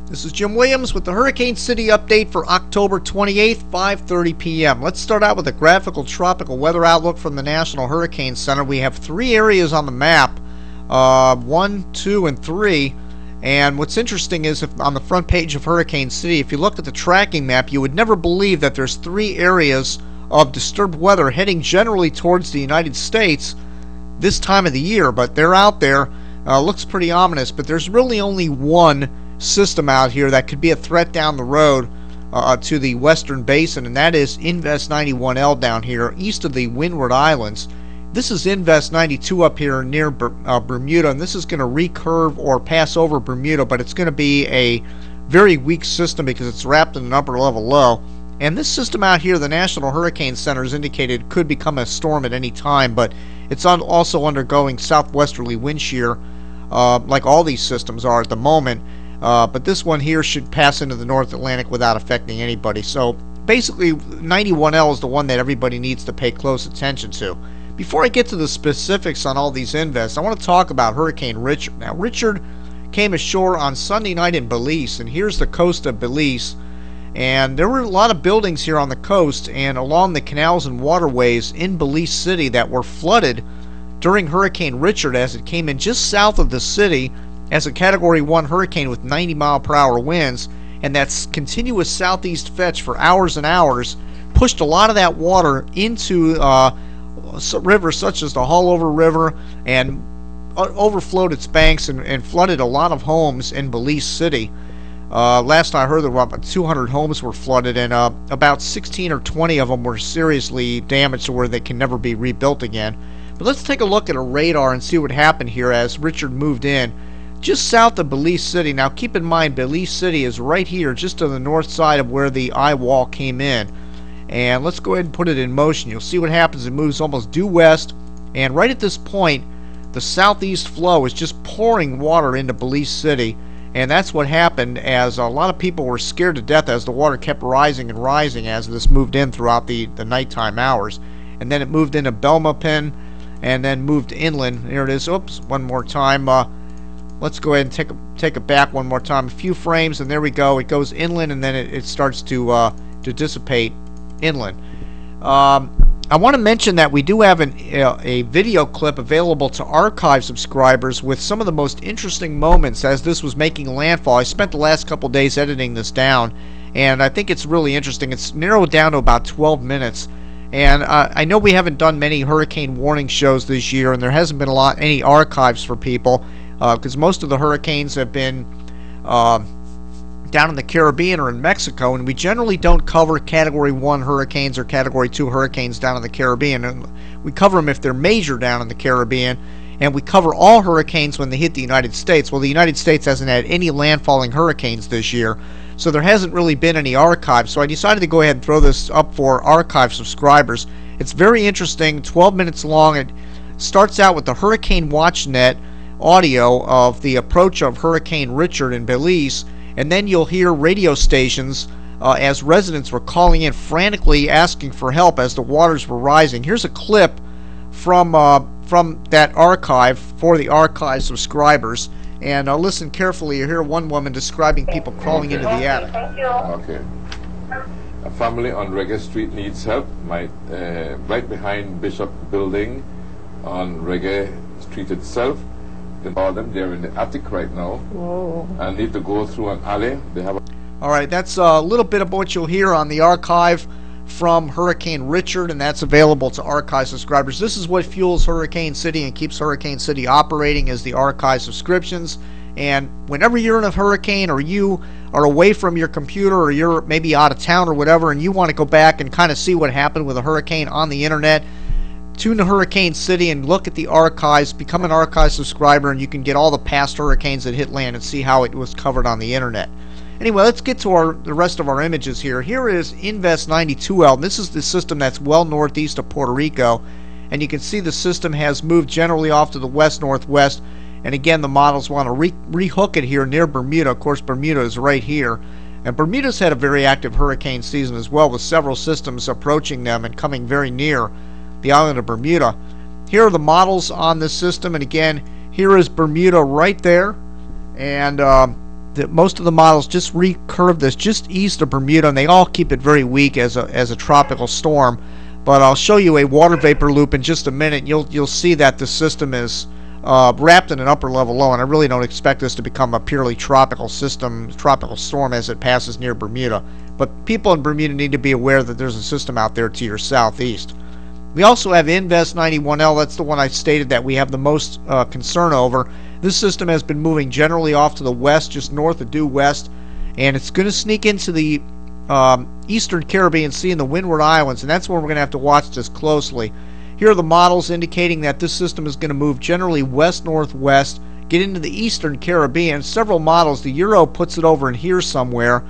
This is Jim Williams with the Hurricane City update for October 28th, 5:30 p.m. Let's start out with a graphical tropical weather outlook from the National Hurricane Center. We have three areas on the map, 1, 2, and 3. And what's interesting is if on the front page of Hurricane City, if you look at the tracking map, you would never believe that there's three areas of disturbed weather heading generally towards the United States this time of the year. But they're out there. Looks pretty ominous, but there's really only one system out here that could be a threat down the road to the western basin, and that is Invest 91L down here east of the Windward Islands. This is Invest 92 up here near Bermuda, and this is going to recurve or pass over Bermuda, but it's going to be a very weak system because it's wrapped in an upper level low. And this system out here, the National Hurricane Center has indicated could become a storm at any time, but it's also undergoing southwesterly wind shear like all these systems are at the moment. But this one here should pass into the North Atlantic without affecting anybody. So basically 91L is the one that everybody needs to pay close attention to. Before I get to the specifics on all these invests, I want to talk about Hurricane Richard. Now, Richard came ashore on Sunday night in Belize, and here's the coast of Belize. And there were a lot of buildings here on the coast and along the canals and waterways in Belize City that were flooded during Hurricane Richard as it came in just south of the city as a Category 1 hurricane with 90-mile-per-hour winds, and that continuous southeast fetch for hours and hours pushed a lot of that water into rivers such as the Haulover River and overflowed its banks and flooded a lot of homes in Belize City. Last I heard, there were about 200 homes were flooded, and about 16 or 20 of them were seriously damaged to where they can never be rebuilt again. But let's take a look at a radar and see what happened here as Richard moved in just south of Belize City. Now keep in mind, Belize City is right here just to the north side of where the eye wall came in. And let's go ahead and put it in motion. You'll see what happens. It moves almost due west, and right at this point the southeast flow is just pouring water into Belize City, and that's what happened as a lot of people were scared to death as the water kept rising and rising as this moved in throughout the nighttime hours. And then it moved into Belmopan and then moved inland. Here it is. Oops, one more time. Let's go ahead and take it back one more time, a few frames, and there we go. It goes inland, and then it starts to dissipate inland. I want to mention that we do have a video clip available to archive subscribers with some of the most interesting moments as this was making landfall. I spent the last couple days editing this down, and I think it's really interesting. It's narrowed down to about 12 minutes. And I know we haven't done many hurricane warning shows this year, and there hasn't been any archives for people because most of the hurricanes have been down in the Caribbean or in Mexico, and we generally don't cover Category 1 hurricanes or Category 2 hurricanes down in the Caribbean. And we cover them if they're major down in the Caribbean, and we cover all hurricanes when they hit the United States. Well, the United States hasn't had any landfalling hurricanes this year, so there hasn't really been any archives. So I decided to go ahead and throw this up for archive subscribers. It's very interesting, 12 minutes long. It starts out with the Hurricane Watch Net audio of the approach of Hurricane Richard in Belize, and then you'll hear radio stations as residents were calling in frantically asking for help as the waters were rising. Here's a clip from that archive for the archive subscribers, and listen carefully. You hear one woman describing people crawling into the attic. Okay. A family on Reggae Street needs help. Right behind Bishop Building on Reggae Street itself. They're in the attic right now. Whoa. And need to go through an alley. They have Alright, that's a little bit of what you'll hear on the archive from Hurricane Richard, and that's available to archive subscribers. This is what fuels Hurricane City and keeps Hurricane City operating, is the archive subscriptions. And whenever you're in a hurricane, or you are away from your computer, or you're maybe out of town or whatever, and you want to go back and kind of see what happened with a hurricane on the internet, tune to Hurricane City and look at the archives, become an archive subscriber, and you can get all the past hurricanes that hit land and see how it was covered on the internet. Anyway, let's get to the rest of our images here. Here is Invest 92L. This is the system that's well northeast of Puerto Rico, and you can see the system has moved generally off to the west-northwest, and again the models want to rehook it here near Bermuda. Of course, Bermuda is right here, and Bermuda's had a very active hurricane season as well, with several systems approaching them and coming very near the island of Bermuda. Here are the models on this system, and again, here is Bermuda right there, and most of the models just recurve this just east of Bermuda, and they all keep it very weak as a tropical storm. But I'll show you a water vapor loop in just a minute. You'll see that the system is wrapped in an upper level low, and I really don't expect this to become a purely tropical system, tropical storm as it passes near Bermuda. But people in Bermuda need to be aware that there's a system out there to your southeast. We also have Invest 91L. That's the one I stated that we have the most concern over. This system has been moving generally off to the west, just north of due west, and it's going to sneak into the Eastern Caribbean Sea and the Windward Islands, and that's where we're going to have to watch this closely. Here are the models indicating that this system is going to move generally west-northwest, get into the Eastern Caribbean. Several models, the Euro puts it over in here somewhere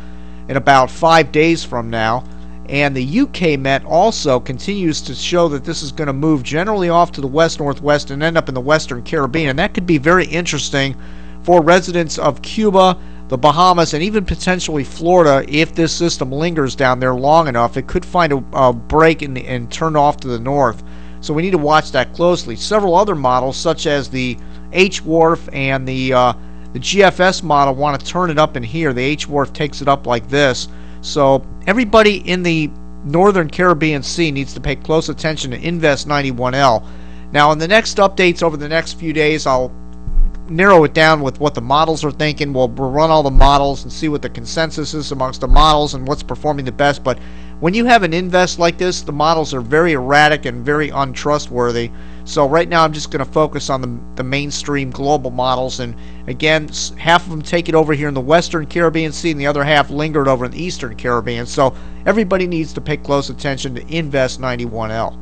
in about 5 days from now, and the UK Met also continues to show that this is going to move generally off to the west-northwest and end up in the Western Caribbean, and that could be very interesting for residents of Cuba, the Bahamas, and even potentially Florida. If this system lingers down there long enough, it could find a break and turn off to the north. So we need to watch that closely. Several other models, such as the H-Wharf and the GFS model, want to turn it up in here. The H-Wharf takes it up like this. So everybody in the Northern Caribbean Sea needs to pay close attention to Invest 91L. Now, in the next updates over the next few days, I'll narrow it down with what the models are thinking. We'll run all the models and see what the consensus is amongst the models and what's performing the best. But when you have an invest like this, the models are very erratic and very untrustworthy. So right now I'm just going to focus on the mainstream global models, and again, half of them take it over here in the Western Caribbean Sea and the other half lingered over in the Eastern Caribbean. So everybody needs to pay close attention to Invest 91L.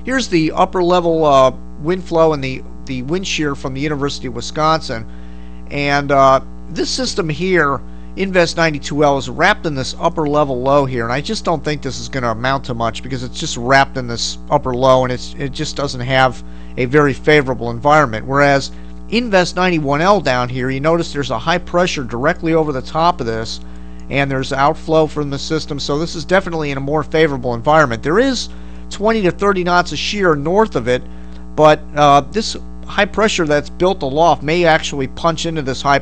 Here's the upper level wind flow and the wind shear from the University of Wisconsin, and this system here, Invest 92L, is wrapped in this upper level low here, and I just don't think this is going to amount to much because it's just wrapped in this upper low, and it just doesn't have a very favorable environment. Whereas Invest 91L down here, you notice there's a high pressure directly over the top of this, and there's outflow from the system, so this is definitely in a more favorable environment. There is 20 to 30 knots of shear north of it, but this high pressure that's built aloft may actually punch into this high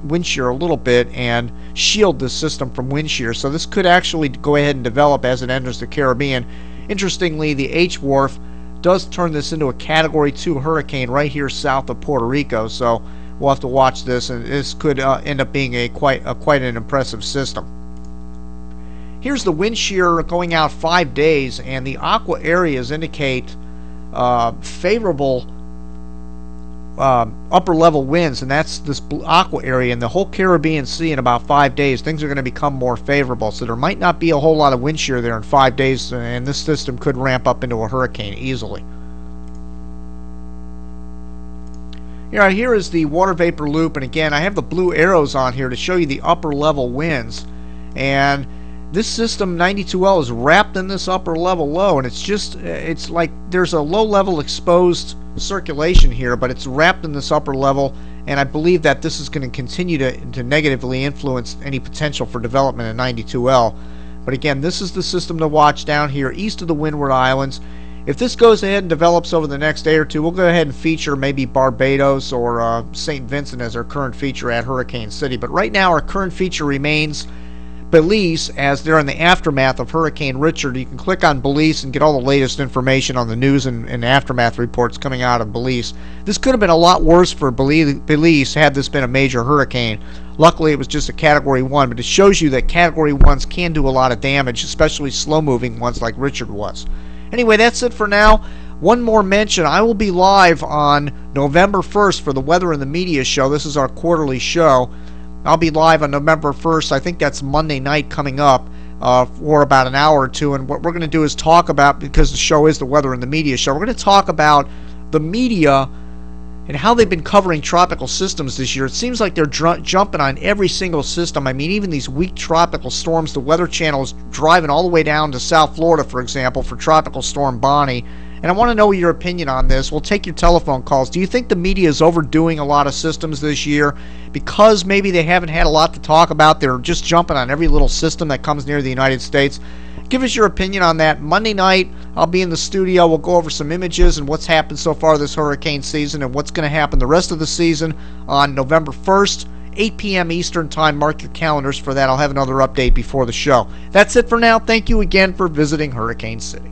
wind shear a little bit and shield this system from wind shear. So this could actually go ahead and develop as it enters the Caribbean. Interestingly, the H-Wharf does turn this into a Category 2 hurricane right here south of Puerto Rico. So we'll have to watch this, and this could end up being quite an impressive system. Here's the wind shear going out 5 days, and the aqua areas indicate favorable upper level winds, and that's this aqua area in the whole Caribbean Sea. In about 5 days, things are going to become more favorable, so there might not be a whole lot of wind shear there in 5 days, and this system could ramp up into a hurricane easily. Here is the water vapor loop, and again I have the blue arrows on here to show you the upper level winds, and this system 92L is wrapped in this upper level low, and it's like there's a low level exposed circulation here, but it's wrapped in this upper level, and I believe that this is going to continue to negatively influence any potential for development in 92L. But again, this is the system to watch down here east of the Windward Islands. If this goes ahead and develops over the next day or two, we'll go ahead and feature maybe Barbados or St. Vincent as our current feature at Hurricane City. But right now our current feature remains Belize, as they're in the aftermath of Hurricane Richard. You can click on Belize and get all the latest information on the news and aftermath reports coming out of Belize. This could have been a lot worse for Belize had this been a major hurricane. Luckily it was just a Category 1, but it shows you that Category 1s can do a lot of damage, especially slow-moving ones like Richard was. Anyway, that's it for now. One more mention, I will be live on November 1st for the Weather and the Media show. This is our quarterly show. I'll be live on November 1st. I think that's Monday night coming up for about an hour or two. And what we're going to do is talk about, because the show is the Weather and the Media show, we're going to talk about the media and how they've been covering tropical systems this year. It seems like they're jumping on every single system. I mean, even these weak tropical storms, the Weather Channel is driving all the way down to South Florida, for example, for Tropical Storm Bonnie. And I want to know your opinion on this. We'll take your telephone calls. Do you think the media is overdoing a lot of systems this year because maybe they haven't had a lot to talk about? They're just jumping on every little system that comes near the United States. Give us your opinion on that. Monday night, I'll be in the studio. We'll go over some images and what's happened so far this hurricane season and what's going to happen the rest of the season on November 1st. 8 p.m. Eastern Time. Mark your calendars for that. I'll have another update before the show. That's it for now. Thank you again for visiting Hurricane City.